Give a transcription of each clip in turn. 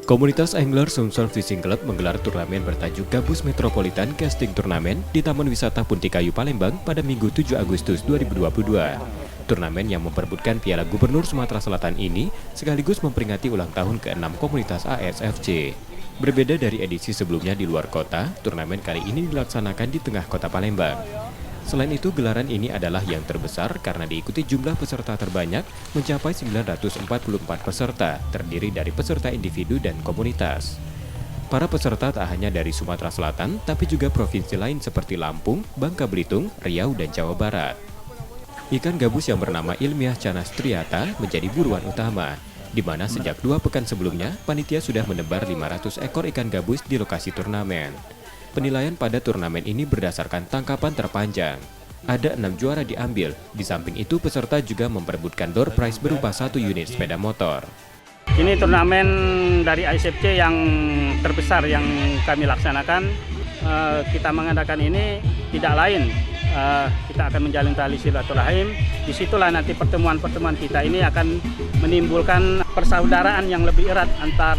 Komunitas Angler Sumsel Fishing Club menggelar turnamen bertajuk Gabus Metropolitan Casting Tournament di Taman Wisata Puntikayu Palembang pada Minggu 7 Agustus 2022. Turnamen yang memperebutkan Piala Gubernur Sumatera Selatan ini sekaligus memperingati ulang tahun ke-6 komunitas ASFC. Berbeda dari edisi sebelumnya di luar kota, turnamen kali ini dilaksanakan di tengah kota Palembang. Selain itu, gelaran ini adalah yang terbesar karena diikuti jumlah peserta terbanyak mencapai 944 peserta, terdiri dari peserta individu dan komunitas. Para peserta tak hanya dari Sumatera Selatan, tapi juga provinsi lain seperti Lampung, Bangka Belitung, Riau, dan Jawa Barat. Ikan gabus yang bernama ilmiah Canas striata menjadi buruan utama, di mana sejak 2 pekan sebelumnya, panitia sudah menebar 500 ekor ikan gabus di lokasi turnamen. Penilaian pada turnamen ini berdasarkan tangkapan terpanjang. Ada 6 juara diambil. Di samping itu, peserta juga memperebutkan door prize berupa 1 unit sepeda motor. Ini turnamen dari ASFC yang terbesar yang kami laksanakan. Kita mengadakan ini tidak lain. Kita akan menjalin tali silaturahim. Disitulah nanti pertemuan-pertemuan kita ini akan menimbulkan persaudaraan yang lebih erat antar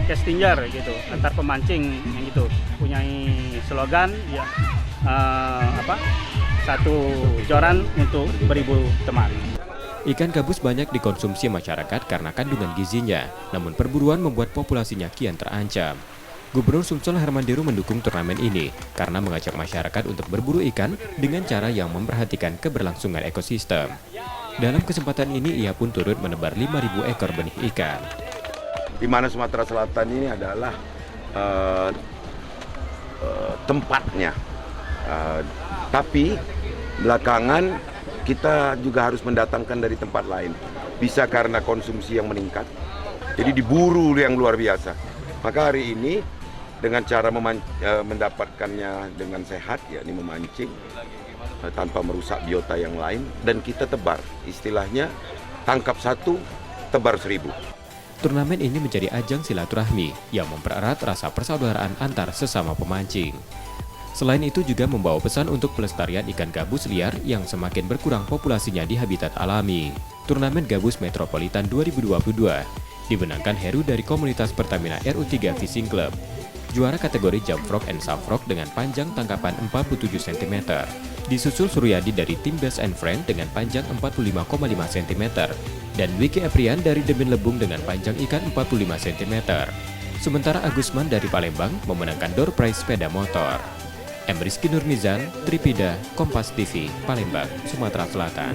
castinger gitu, antar pemancing yang gitu. Punyai slogan ya satu joran untuk beribu teman. Ikan gabus banyak dikonsumsi masyarakat karena kandungan gizinya, namun perburuan membuat populasinya kian terancam. Gubernur Sumsel Herman Deru mendukung turnamen ini karena mengajak masyarakat untuk berburu ikan dengan cara yang memperhatikan keberlangsungan ekosistem. Dalam kesempatan ini, ia pun turut menebar 5.000 ekor benih ikan. Di mana Sumatera Selatan ini adalah tempatnya, tapi belakangan kita juga harus mendatangkan dari tempat lain. Bisa karena konsumsi yang meningkat, jadi diburu yang luar biasa. Maka hari ini dengan cara mendapatkannya dengan sehat, yakni memancing tanpa merusak biota yang lain, dan kita tebar, istilahnya tangkap 1, tebar 1000. Turnamen ini menjadi ajang silaturahmi yang mempererat rasa persaudaraan antar sesama pemancing. Selain itu juga membawa pesan untuk pelestarian ikan gabus liar yang semakin berkurang populasinya di habitat alami. Turnamen Gabus Metropolitan 2022 dibenangkan Heru dari komunitas Pertamina RU3 Fishing Club. Juara kategori Jump Frog and Sub Frog dengan panjang tangkapan 47 cm. Disusul Suryadi dari tim Best and Friend dengan panjang 45,5 cm. Dan Wiki Aprian dari Demin Lebung dengan panjang ikan 45 cm. Sementara Agusman dari Palembang memenangkan door prize sepeda motor. Rizky Nurnizan, Tripida, Kompas TV, Palembang, Sumatera Selatan.